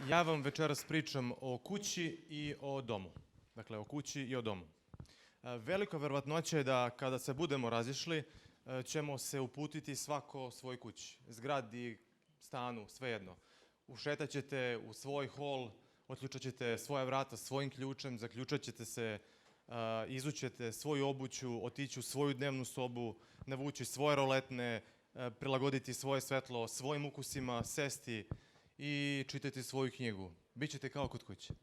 Ja vam večeras pričam o kući i o domu. Dakle, o kući i o domu. Velika verovatnoća je da kada se budemo razišli, ćemo se uputiti svako svoj kući. Zgradi, stanu, svejedno. Ušetat ćete u svoj hol, otključat ćete svoja vrata svojim ključem, zaključat ćete se, izućete svoju obuću, otići u svoju dnevnu sobu, navući svoje roletne, prilagoditi svoje svetlo svojim ukusima, sesti i čitati svoju knjigu. Bićete kao kod kuće.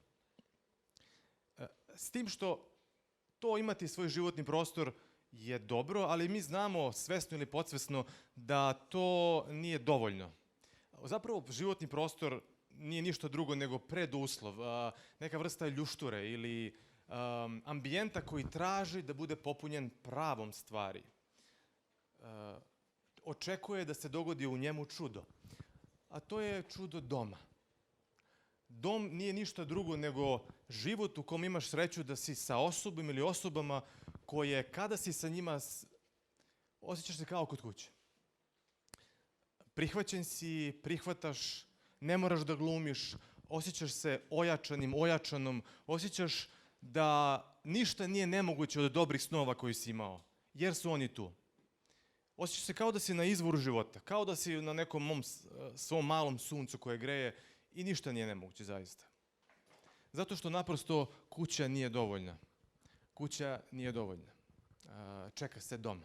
S tim što to imati svoj životni prostor je dobro, ali mi znamo svesno ili podsvesno da to nije dovoljno. Zapravo životni prostor nije ništa drugo nego preduslov, neka vrsta ljušture ili ambijenta koji traži da bude popunjen pravom stvari. Očekuje da se dogodi u njemu čudo, a to je čudo doma. Dom nije ništa drugo nego život u kom imaš sreću da si sa osobom ili osobama koje kada si sa njima osjećaš se kao kod kuće. Prihvaćen si, prihvataš, ne moraš da glumiš, osjećaš se ojačanim, ojačanom, osjećaš da ništa nije nemoguće od dobrih snova koji si imao, jer su oni tu. Osjećaš se kao da si na izvoru života, kao da si na nekom svom malom suncu koje greje i ništa nije nemoguće zaista. Zato što naprosto kuća nije dovoljna. Kuća nije dovoljna. Čeka se dom.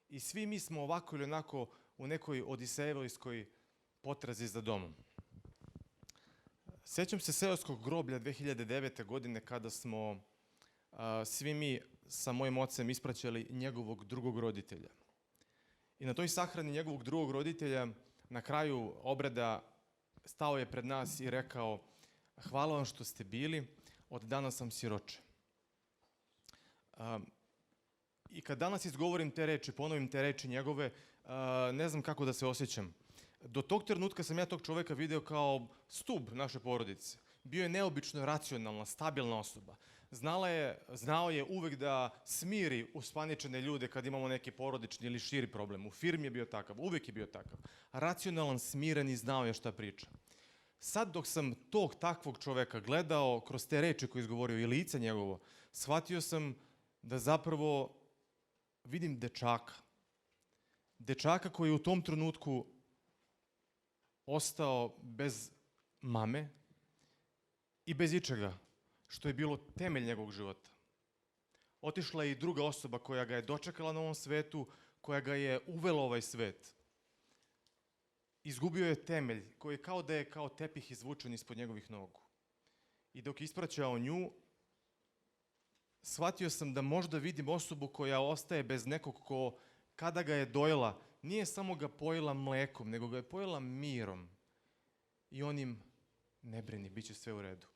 I svi mi smo ovako ili onako u nekoj odisejevojskoj potrazi za domom. Sećam se seoskog groblja 2009. godine kada smo svi mi sa mojim ocem ispraćali njegovog drugog roditelja. I na toj sahrani njegovog drugog roditelja na kraju obreda stao je pred nas i rekao: hvala vam što ste bili, od danas sam siroče. I kad danas izgovorim te reči, ponovim te reči njegove, ne znam kako da se osjećam. Do tog trenutka sam ja tog čoveka video kao stub naše porodice. Bio je neobično racionalna, stabilna osoba. Znao je uvek da smiri uspaničene ljude kad imamo neki porodični ili širi problem. U firmi je bio takav, uvek je bio takav. Racionalan, smiren i znao je šta priča. Sad dok sam tog takvog čoveka gledao kroz te reči koje je izgovorio i lice njegovo, shvatio sam da zapravo vidim dečaka. Dečaka koji je u tom trenutku ostao bez mame i bez ičega što je bilo temelj njegovog života. Otišla je i druga osoba koja ga je dočekala na ovom svetu, koja ga je uvela u ovaj svet. Izgubio je temelj koji je kao tepih izvučen ispod njegovih nogu. I dok je ispraćao nju, shvatio sam da možda vidim osobu koja ostaje bez nekog ko, kada ga je dojela, nije samo ga pojela mlekom, nego ga je pojela mirom. I onim: ne brini, bit će sve u redu.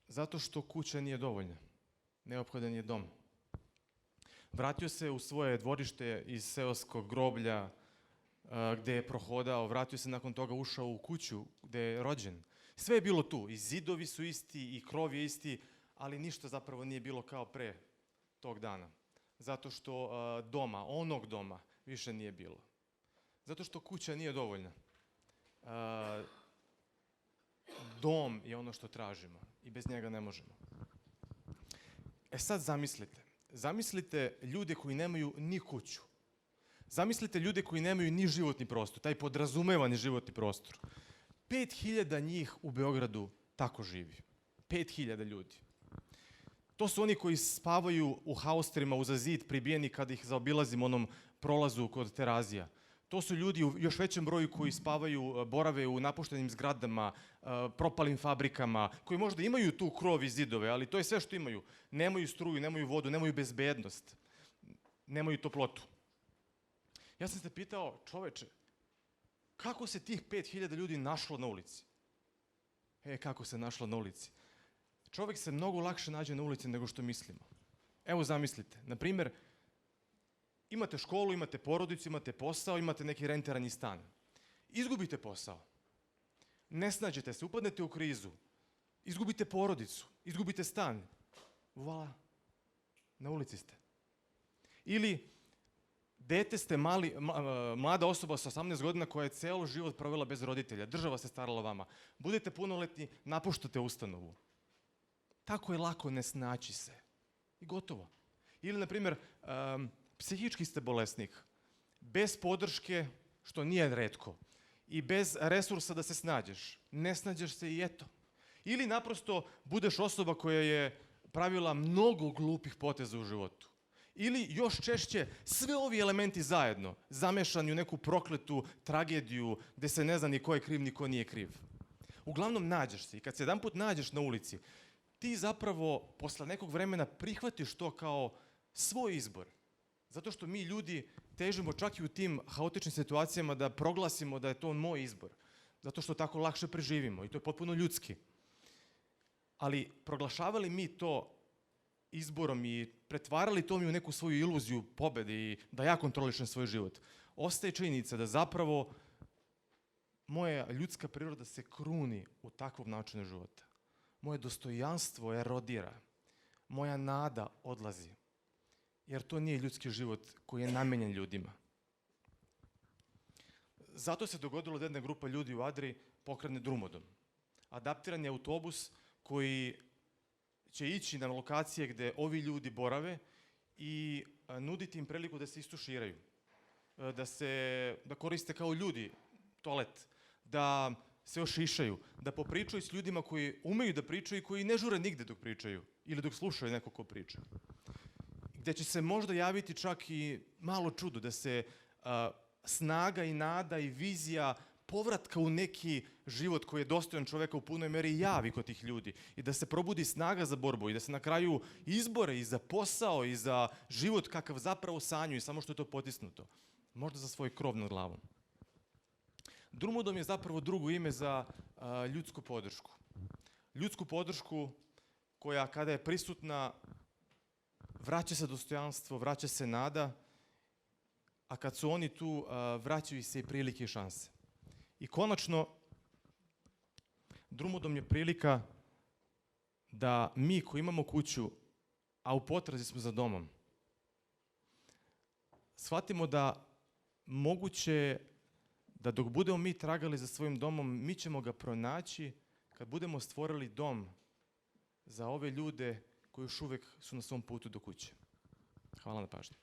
Zato što kuća nije dovoljna. Neophodan je dom. Vratio se u svoje dvorište iz seoskog groblja gde je prohodao, vratio se nakon toga, ušao u kuću gde je rođen. Sve je bilo tu, i zidovi su isti, i krov je isti, ali ništa zapravo nije bilo kao pre tog dana. Zato što onog doma, više nije bilo. Zato što kuća nije dovoljna. Dom je ono što tražimo i bez njega ne možemo. Sad zamislite. Zamislite ljude koji nemaju ni kuću. Zamislite ljude koji nemaju ni životni prostor, taj podrazumevani životni prostor. 5.000 njih u Beogradu tako živi. 5.000 ljudi. To su oni koji spavaju u hausterima uza zid, pribijeni kada ih zaobilazimo onom prolazu kod Terazija. To su ljudi u još većem broju koji spavaju, borave u napuštenim zgradama, propalim fabrikama, koji možda imaju tu krov i zidove, ali to je sve što imaju. Nemaju struju, nemaju vodu, nemaju bezbednost, nemaju toplotu. Ja sam se pitao: čoveče, kako se tih 5.000 ljudi našlo na ulici? Kako se našlo na ulici? Čovek se mnogo lakše nađe na ulici nego što mislimo. Evo zamislite, na primer, imate školu, imate porodicu, imate posao, imate neki rentirani stan. Izgubite posao. Ne snađete se, upadnete u krizu. Izgubite porodicu, izgubite stan. Voila, na ulici ste. Ili Dete ste mlada osoba sa 18 godina koja je ceo život provela bez roditelja. Država se starala o vama. Budete punoletni, napuštate ustanovu. Tako je lako ne snaći se. I gotovo. Ili, na primjer, psihički ste bolesnik. Bez podrške, što nije retko, i bez resursa da se snađeš. Ne snađeš se i eto. Ili naprosto budeš osoba koja je pravila mnogo glupih poteza u životu. Ili još češće, sve ovi elementi zajedno, zamešani u neku prokletu tragediju gde se ne zna ni ko je kriv, ni ko nije kriv. Uglavnom nađeš se i kad se jedanput nađeš na ulici, ti zapravo posle nekog vremena prihvatiš to kao svoj izbor. Zato što mi ljudi težimo čak i u tim haotičnim situacijama da proglasimo da je to moj izbor. Zato što tako lakše preživimo i to je potpuno ljudski. Ali proglašavali mi to izborom i pretvarali to mi u neku svoju iluziju pobede i da ja kontrolišem svoj život, ostaje činjenica da zapravo moja ljudska priroda se kruni u takvom načinu života. Moje dostojanstvo erodira. Moja nada odlazi. Jer to nije ljudski život koji je namenjen ljudima. Zato se dogodilo da jedna grupa ljudi u Adri pokrene drumodom. Adaptiran je autobus koji će ići na lokacije gde ovi ljudi borave i nuditi im priliku da se istuširaju, da koriste kao ljudi toalet, da se ošišaju, da popričaju s ljudima koji umeju da pričaju i koji ne žure nigde dok pričaju ili dok slušaju neko ko priča. Gde će se možda javiti čak i malo čudo, da se snaga i nada i vizija povratka u neki život koji je dostojan čoveka u punoj meri javi kod tih ljudi i da se probudi snaga za borbu i da se na kraju izbore i za posao i za život kakav zapravo sanjuju, samo što je to potisnuto. Možda za svoj krov nad glavom. Drumodom je zapravo drugo ime za ljudsku podršku. Ljudsku podršku koja kada je prisutna vraća se dostojanstvo, vraća se nada, a kad su oni tu vraćaju se i prilike i šanse. I konačno, drumodom je prilika da mi koji imamo kuću, a u potrazi smo za domom, shvatimo da moguće da dok budemo mi tragali za svojim domom, mi ćemo ga pronaći kad budemo stvorili dom za ove ljude koji još uvek su na svom putu do kuće. Hvala na pažnji.